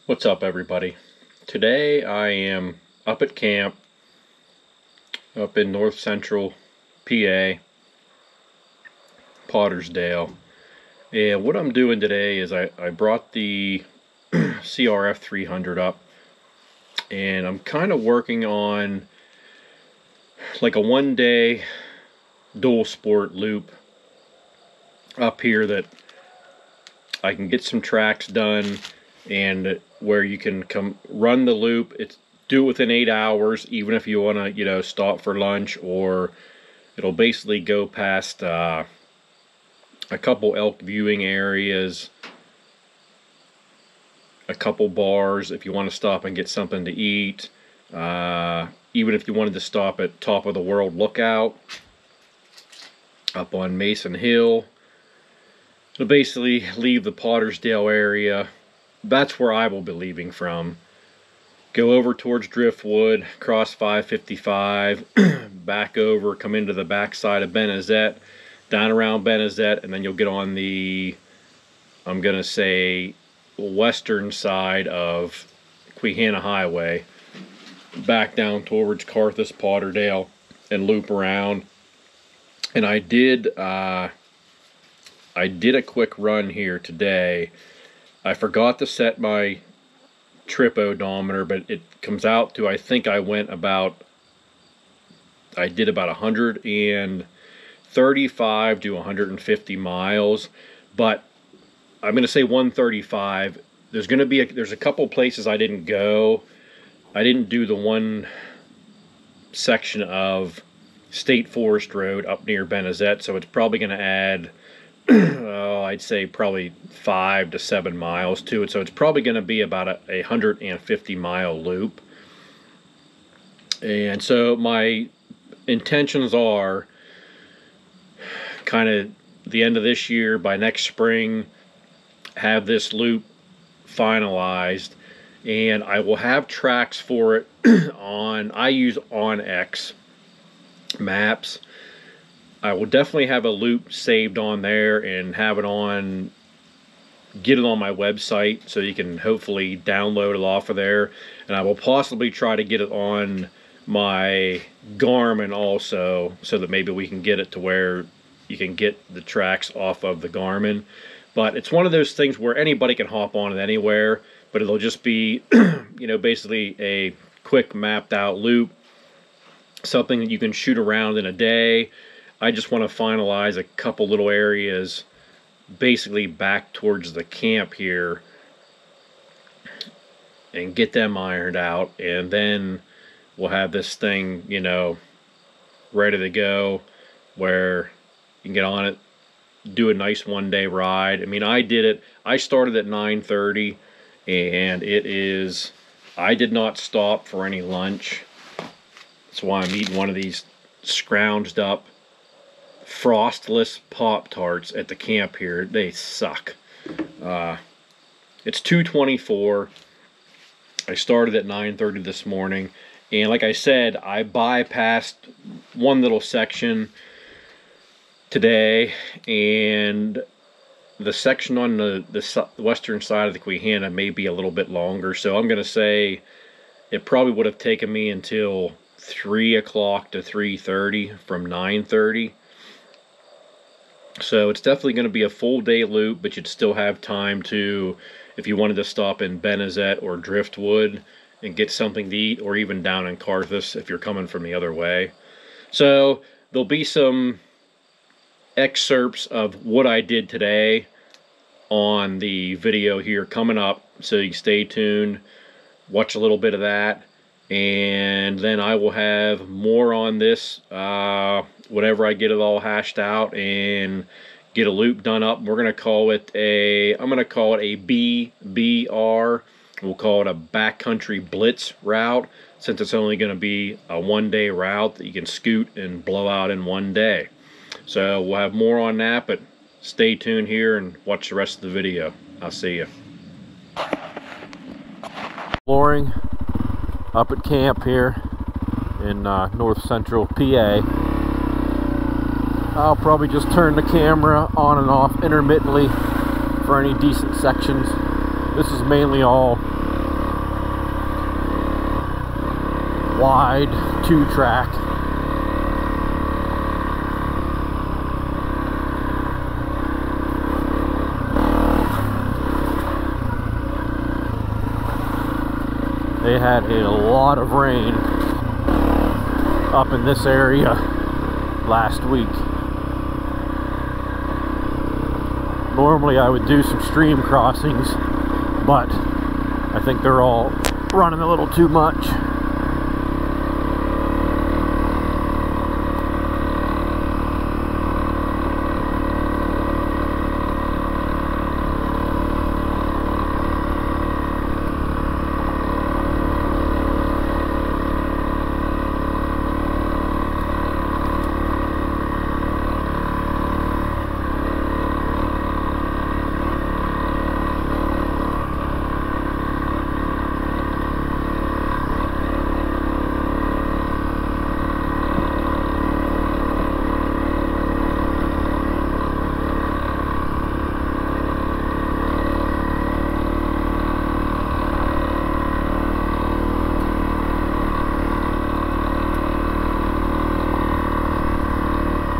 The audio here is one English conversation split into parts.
What's up, everybody? Today I am up at camp up in north central PA, Pottersdale. And what I'm doing today is I brought the CRF 300 up, and I'm kind of working on like a one-day dual sport loop up here that I can get some tracks done, and where you can come run the loop. It's do it within 8 hours, even if you want to, stop for lunch, or it'll basically go past a couple elk viewing areas, a couple bars if you want to stop and get something to eat, even if you wanted to stop at Top of the World Lookout up on Mason Hill. So basically leave the Pottersdale area. That's where I will be leaving from. Go over towards Driftwood, cross 555, back over, come into the backside of Benezette, down around Benezette, and then you'll get on the, I'm going to say, western side of Queehana Highway, back down towards Carthus, Potterdale, and loop around. And I did a quick run here today. I forgot to set my trip odometer, but it comes out to, I think I did about 135 to 150 miles, but I'm going to say 135. There's a couple places I didn't go. I didn't do the one section of State Forest Road up near Benezette, so it's probably going to add I'd say probably 5 to 7 miles to it, so it's probably going to be about a 150 mile loop. And so my intentions are kind of the end of this year, by next spring, have this loop finalized, and I will have tracks for it I use OnX maps. I will definitely have a loop saved on there and get it on my website, so you can hopefully download it off of there. And I will possibly try to get it on my Garmin also, so that maybe we can get it to where you can get the tracks off of the Garmin. But it's one of those things where anybody can hop on it anywhere, but it'll just be basically a quick mapped out loop, something that you can shoot around in a day. I just want to finalize a couple little areas basically back towards the camp here and get them ironed out, and then we'll have this thing, ready to go, where you can get on it, do a nice one-day ride. I mean, I started at 9:30, and I did not stop for any lunch. That's why I'm eating one of these scrounged up frostless Pop-Tarts at the camp here. They suck. It's 2:24. I started at 9:30 this morning, and like I said, I bypassed one little section today, and the section on the western side of the Queehana may be a little bit longer, so I'm going to say it probably would have taken me until 3 o'clock to 3:30 from 9:30. So it's definitely going to be a full day loop, but you'd still have time to, if you wanted to stop in Benezette or Driftwood and get something to eat, or even down in Carthus if you're coming from the other way. So there'll be some excerpts of what I did today on the video here coming up, so you stay tuned, watch a little bit of that, and then I will have more on this whenever I get it all hashed out and get a loop done up. We're gonna call it a BBR. We'll call it a backcountry blitz route, since it's only going to be a one-day route that you can scoot and blow out in one day. So we'll have more on that, but stay tuned here and watch the rest of the video. I'll see you. Exploring up at camp here in north central PA. I'll probably just turn the camera on and off intermittently for any decent sections. This is mainly all wide 2-track. They had a lot of rain up in this area last week. Normally I would do some stream crossings, but I think they're all running a little too much.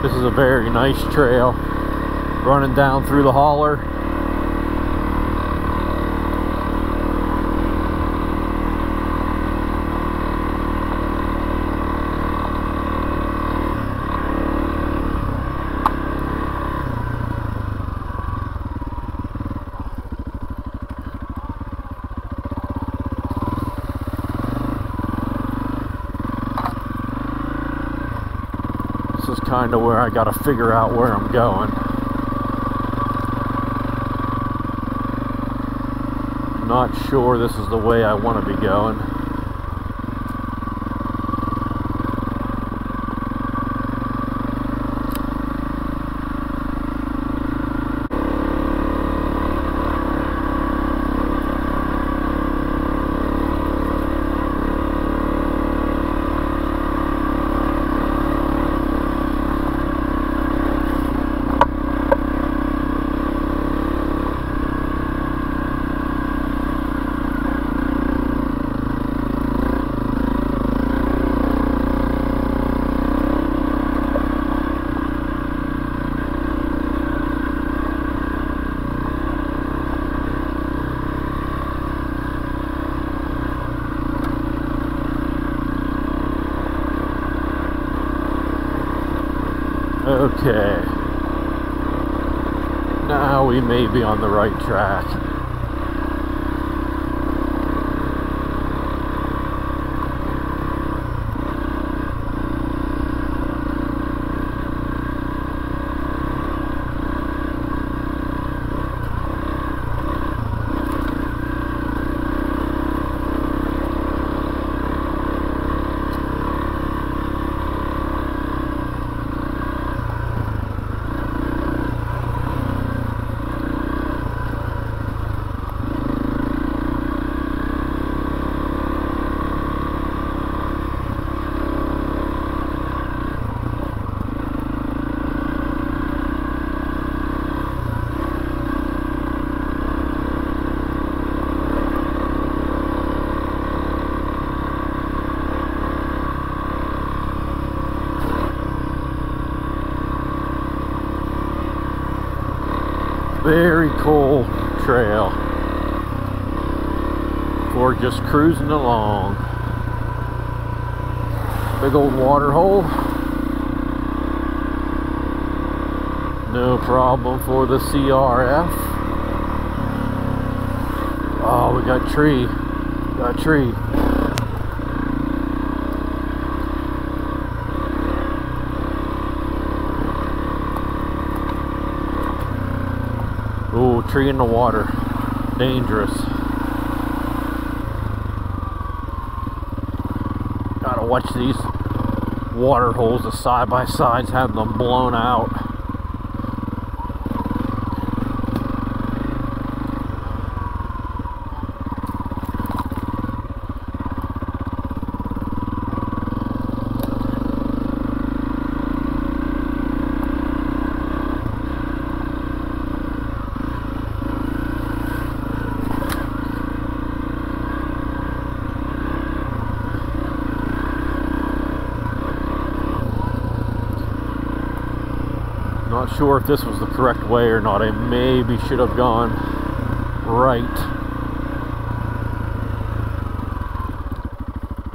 This is a very nice trail running down through the holler. This is kind of where I got to figure out where I'm going. Not sure this is the way I want to be going. Okay, now we may be on the right track. Very cool trail for just cruising along. Big old water hole. No problem for the CRF. Oh, we got tree. Got a tree. Ooh, tree in the water. Dangerous. Gotta watch these water holes, the side by sides, having them blown out. Not sure if this was the correct way or not. I maybe should have gone right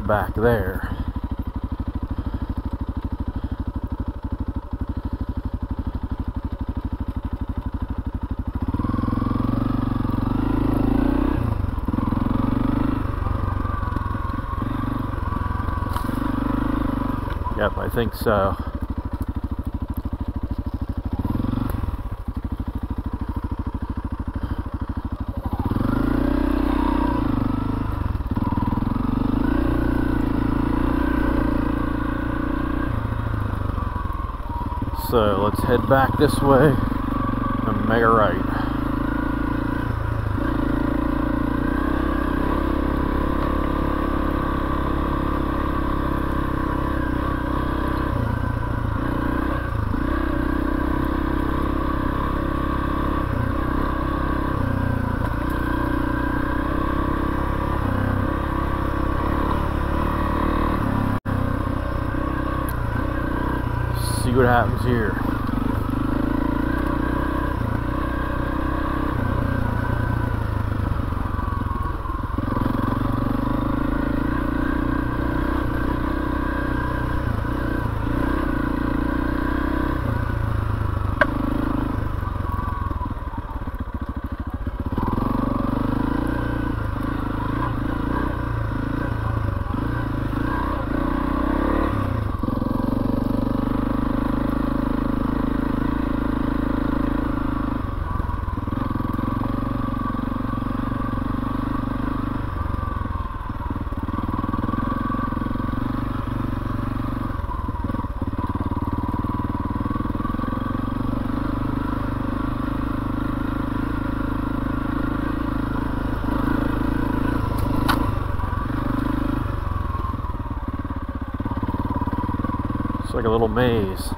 back there. Yep, I think so. So let's head back this way and make a right. See what happens here. It's like a little maze.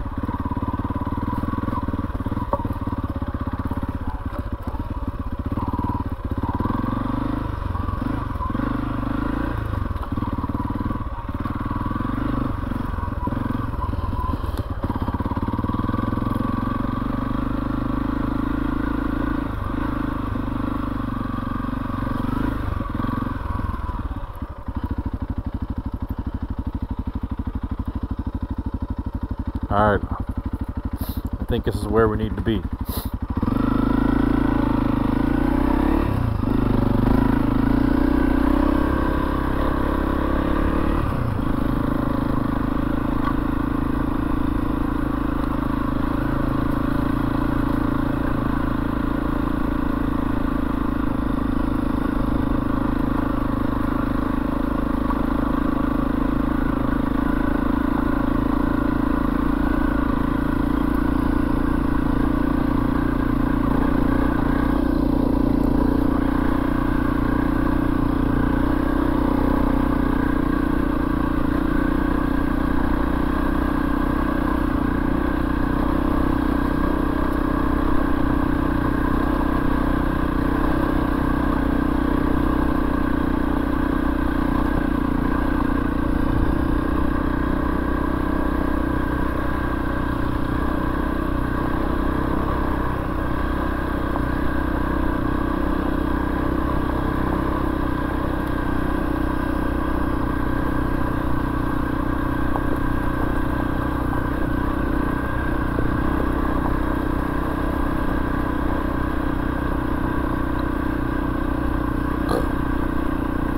Alright, I think this is where we need to be.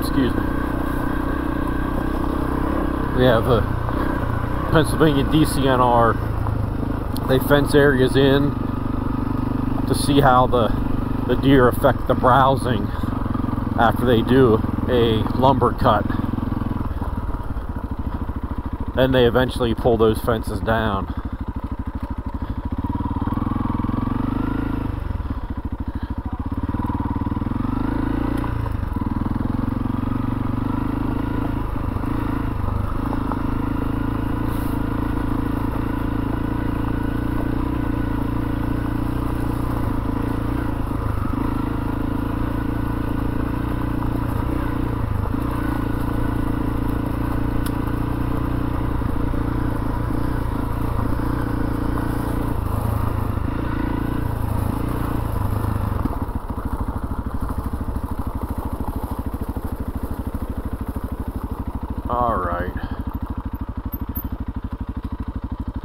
Excuse me. We have a Pennsylvania DCNR. They fence areas in to see how the deer affect the browsing after they do a lumber cut. Then they eventually pull those fences down.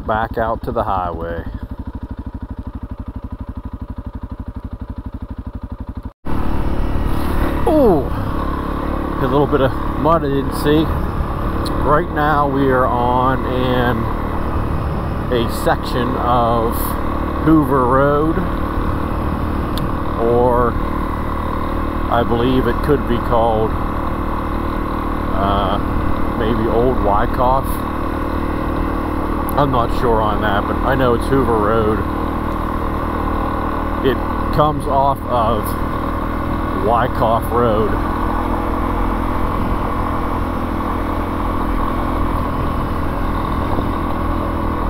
back out to the highway. Oh, a little bit of mud I didn't see. Right now we are on a section of Hoover Road, or I believe it could be called maybe Old Wyckoff. I'm not sure on that, but I know it's Hoover Road. It comes off of Wyckoff Road.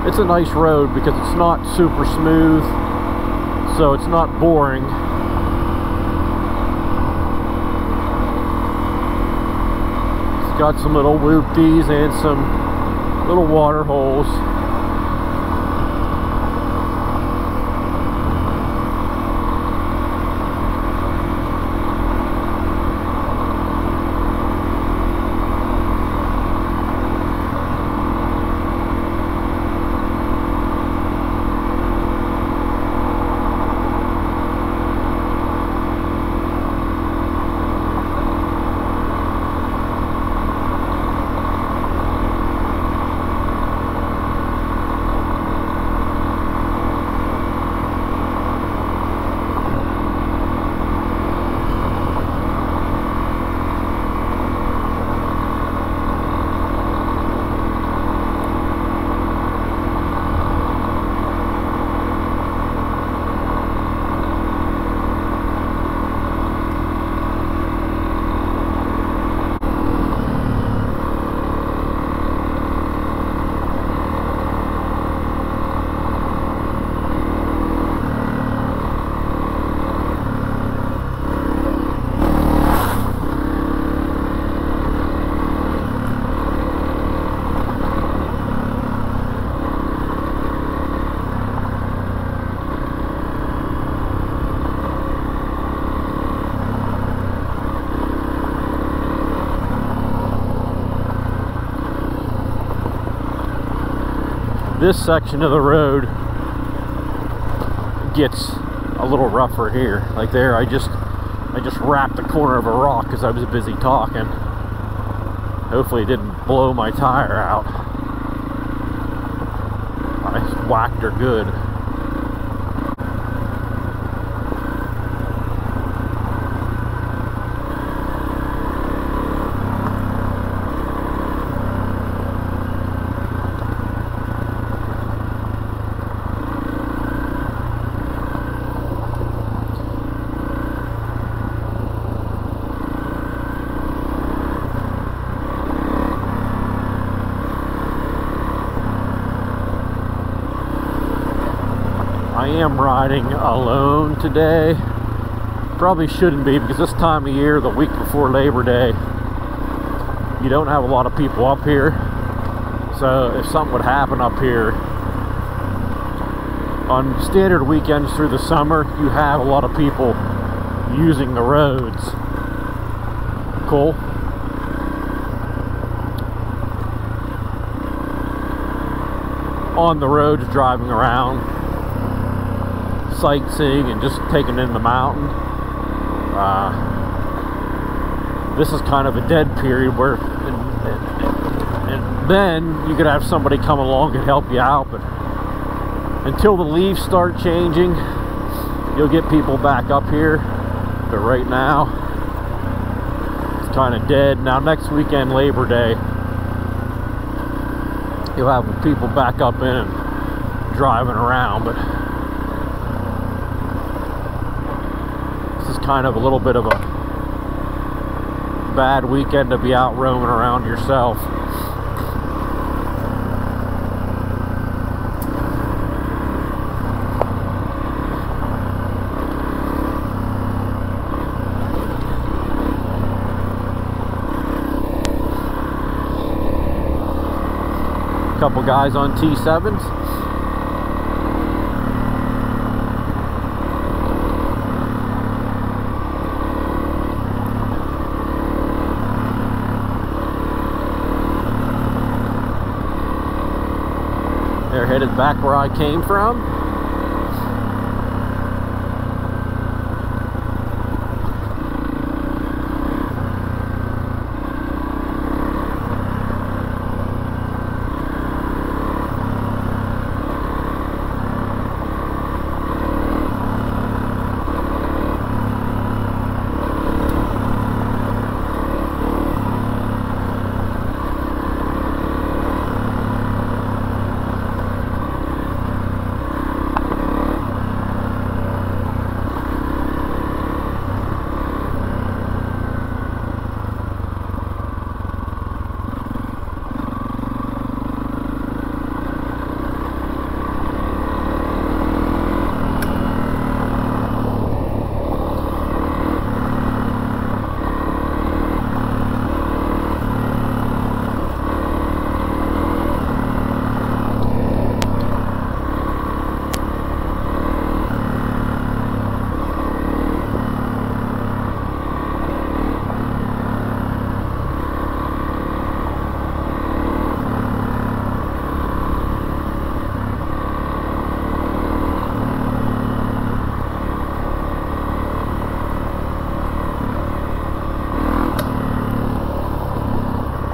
It's a nice road because it's not super smooth, so it's not boring. It's got some little whoopties and some little water holes. This section of the road gets a little rougher here. Like there, I just wrapped the corner of a rock because I was busy talking. Hopefully it didn't blow my tire out. I whacked her good. I am riding alone today. Probably shouldn't be, because this time of year, the week before Labor Day, you don't have a lot of people up here. So if something would happen up here, on standard weekends through the summer, you have a lot of people using the roads. Cool. On the roads, driving around, sightseeing and just taking in the mountain. This is kind of a dead period where and then you could have somebody come along and help you out, but until the leaves start changing, you'll get people back up here. But right now it's kind of dead. Now next weekend, Labor Day, you'll have people back up in and driving around, but kind of a little bit of a bad weekend to be out roaming around yourself. A couple guys on T7s. They're headed back where I came from.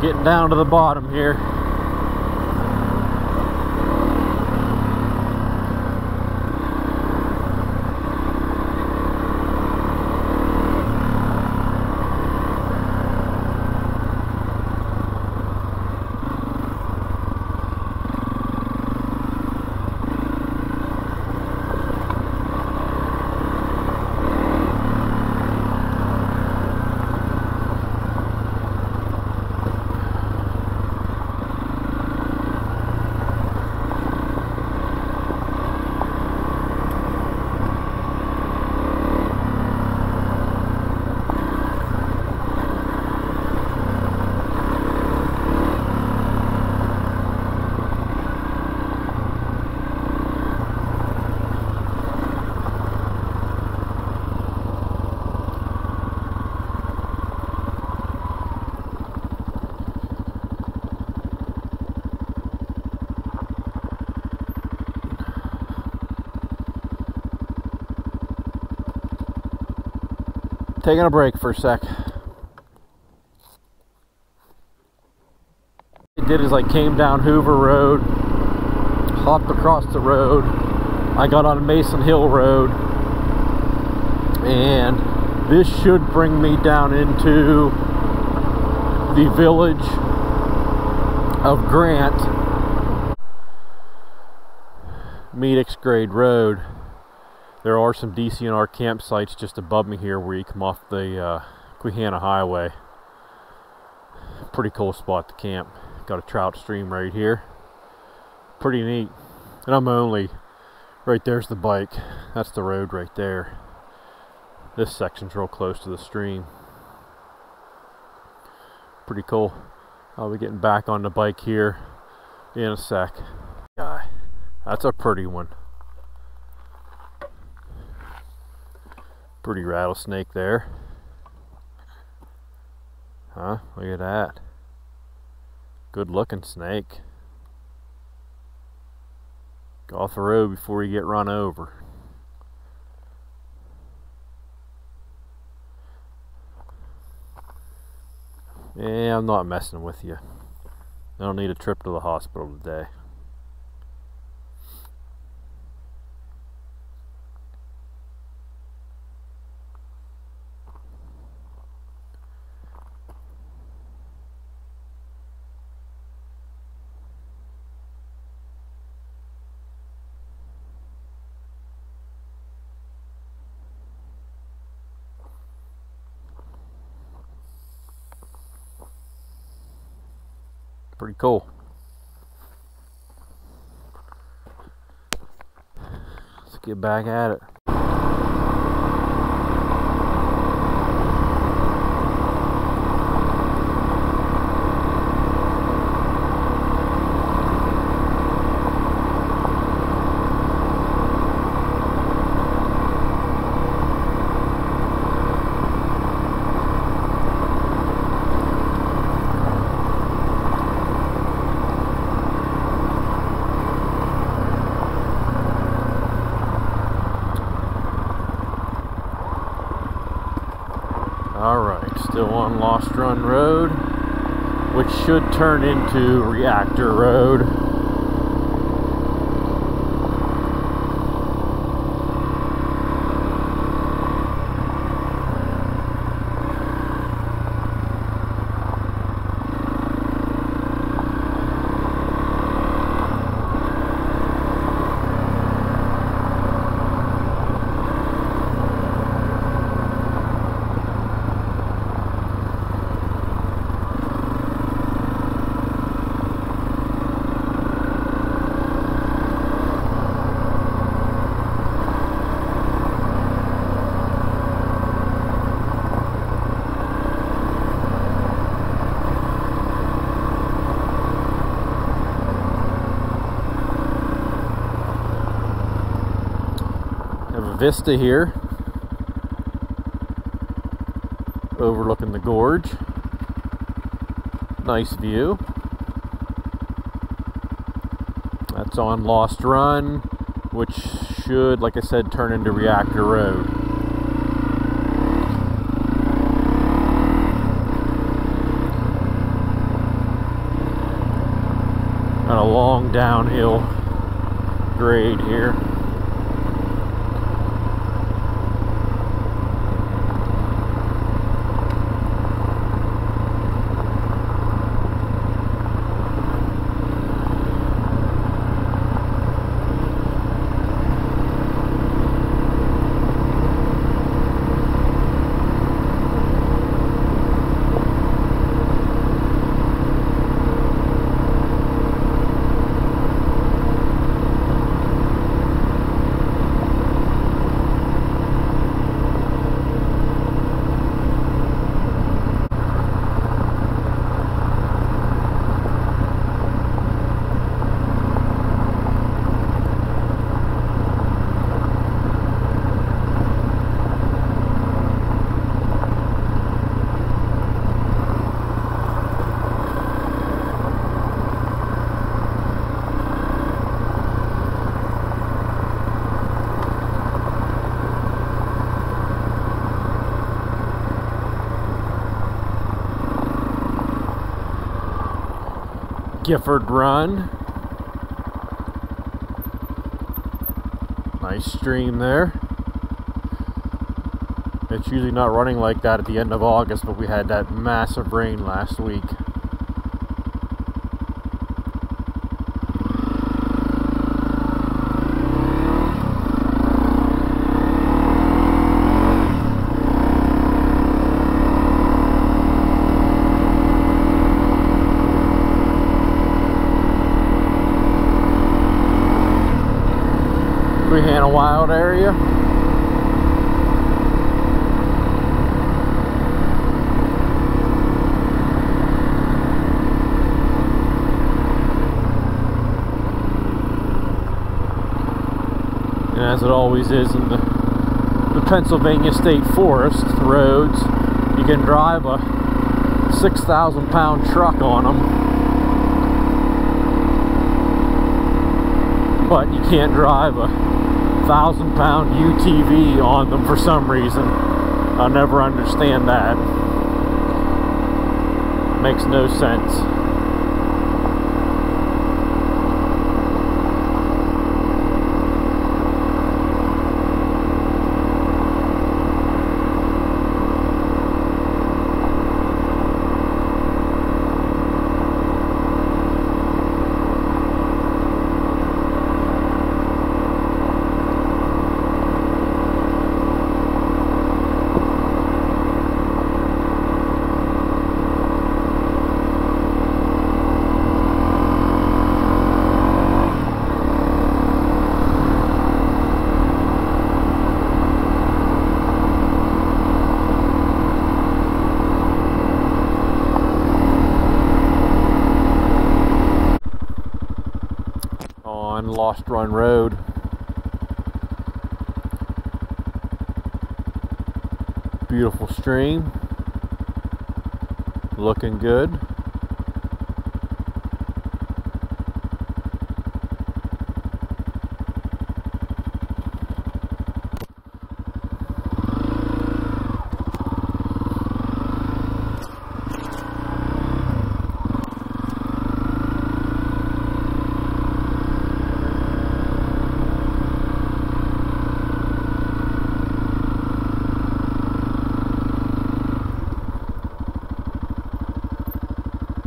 Getting down to the bottom here. Taking a break for a sec. What I did is I came down Hoover Road, hopped across the road, I got on Mason Hill Road, and this should bring me down into the village of Grant, Meadix Grade Road. There are some DCNR campsites just above me here where you come off the Quehanna Highway. Pretty cool spot to camp. Got a trout stream right here. Pretty neat. And I'm only, right there's the bike. That's the road right there. This section's real close to the stream. Pretty cool. I'll be getting back on the bike here in a sec. Guy, that's a pretty one. Pretty rattlesnake there. Huh? Look at that. Good looking snake. Go off the road before you get run over. Yeah, I'm not messing with you. I don't need a trip to the hospital today. Pretty cool. Let's get back at it. Alright, still on Lost Run Road, which should turn into Reactor Road. Vista here, overlooking the gorge. Nice view. That's on Lost Run, which should, like I said, turn into Reactor Road. Got a long downhill grade here. Gifford Run. Nice stream there. It's usually not running like that at the end of August, but we had that massive rain last week. Hannah Wild area. And as it always is in the Pennsylvania State Forest roads, you can drive a 6,000-pound truck on them, but you can't drive a 1,000-pound UTV on them for some reason. I'll never understand that. Makes no sense. Lost Run Road. Beautiful stream. Looking good.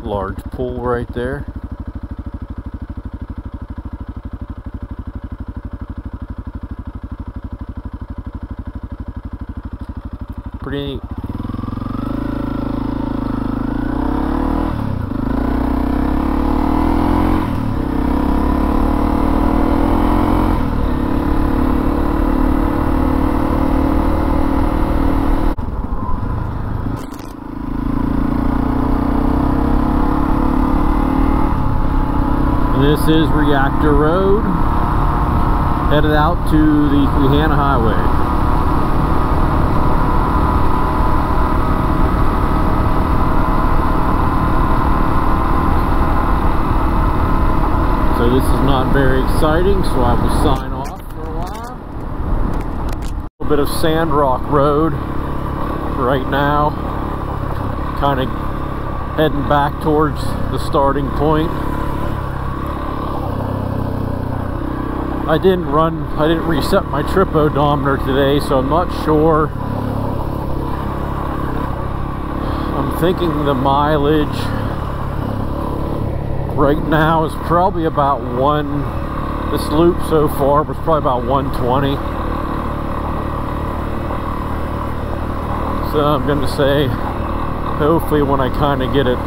large pool right there. Pretty neat. This is Reactor Road, headed out to the Huehanna Highway. So this is not very exciting, so I will sign off for a while. A little bit of Sandrock Road right now, kind of heading back towards the starting point. I didn't reset my trip odometer today, so I'm not sure. I'm thinking the mileage right now is probably about this loop so far was probably about 120. So I'm going to say, hopefully when I kind of get it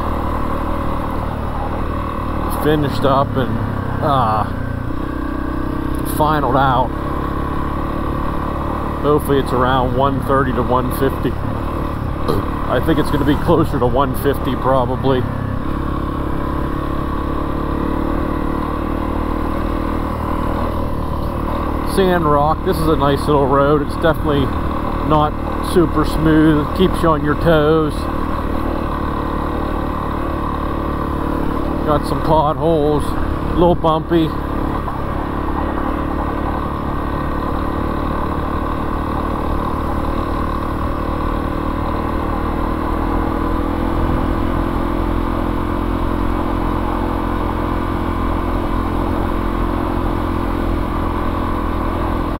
finished up and finaled out, hopefully it's around 130 to 150. I think it's going to be closer to 150 probably. Sandrock, this is a nice little road. It's definitely not super smooth, keeps you on your toes. Got some potholes, a little bumpy.